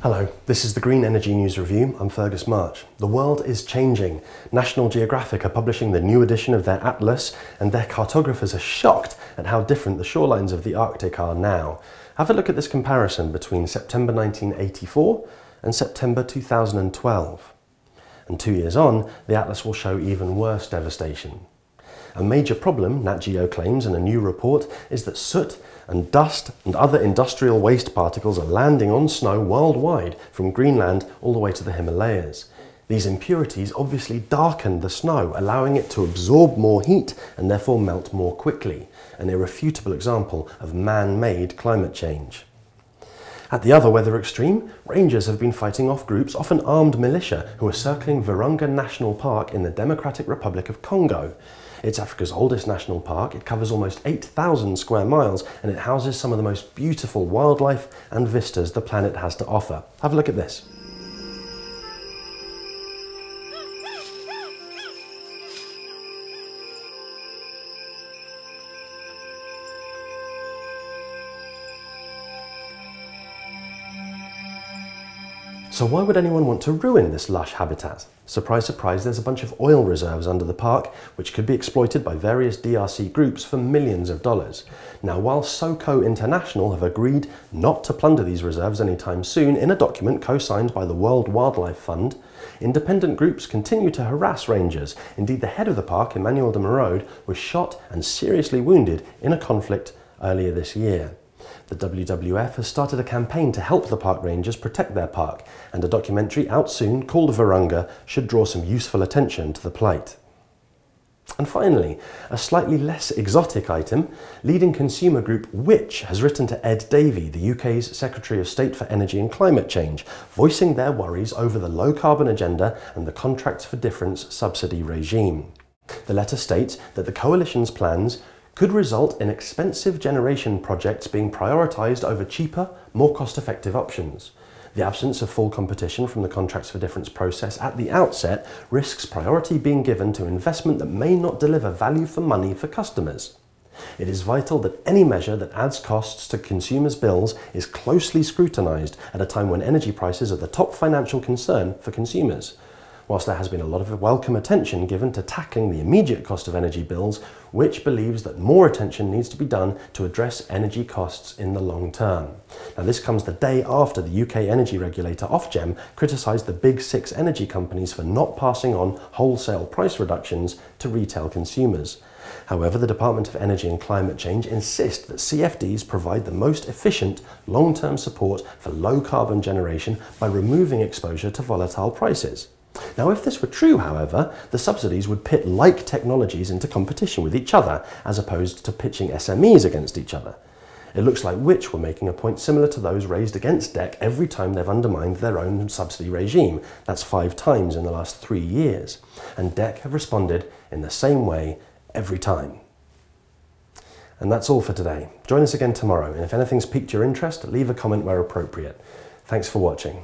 Hello, this is the Green Energy News Review. I'm Fergus March. The world is changing. National Geographic are publishing the new edition of their atlas, and their cartographers are shocked at how different the shorelines of the Arctic are now. Have a look at this comparison between September 1984 and September 2012. And 2 years on, the atlas will show even worse devastation. A major problem, Nat Geo claims in a new report, is that soot and dust and other industrial waste particles are landing on snow worldwide from Greenland all the way to the Himalayas. These impurities obviously darken the snow, allowing it to absorb more heat and therefore melt more quickly, an irrefutable example of man-made climate change. At the other weather extreme, rangers have been fighting off groups, often armed militia, who are circling Virunga National Park in the Democratic Republic of Congo. It's Africa's oldest national park. It covers almost 8,000 square miles and it houses some of the most beautiful wildlife and vistas the planet has to offer. Have a look at this. So why would anyone want to ruin this lush habitat? Surprise, surprise, there's a bunch of oil reserves under the park which could be exploited by various DRC groups for millions of dollars. Now, while SOCO International have agreed not to plunder these reserves anytime soon in a document co-signed by the World Wildlife Fund, independent groups continue to harass rangers. Indeed, the head of the park, Emmanuel de Merode, was shot and seriously wounded in a conflict earlier this year. The WWF has started a campaign to help the park rangers protect their park, and a documentary out soon called Virunga should draw some useful attention to the plight. And finally, a slightly less exotic item, leading consumer group Which has written to Ed Davey, the UK's Secretary of State for Energy and Climate Change, voicing their worries over the low-carbon agenda and the Contracts for Difference subsidy regime. The letter states that the coalition's plans could result in expensive generation projects being prioritised over cheaper, more cost-effective options. The absence of full competition from the Contracts for Difference process at the outset risks priority being given to investment that may not deliver value for money for customers. It is vital that any measure that adds costs to consumers' bills is closely scrutinised at a time when energy prices are the top financial concern for consumers. Whilst there has been a lot of welcome attention given to tackling the immediate cost of energy bills, Which believes that more attention needs to be done to address energy costs in the long term. Now, this comes the day after the UK energy regulator Ofgem criticised the big six energy companies for not passing on wholesale price reductions to retail consumers. However, the Department of Energy and Climate Change insist that CFDs provide the most efficient long-term support for low-carbon generation by removing exposure to volatile prices. Now, if this were true, however, the subsidies would pit like technologies into competition with each other, as opposed to pitching SMEs against each other. It looks like Which were making a point similar to those raised against DECC every time they've undermined their own subsidy regime. That's 5 times in the last 3 years. And DECC have responded in the same way every time. And that's all for today. Join us again tomorrow, and if anything's piqued your interest, leave a comment where appropriate. Thanks for watching.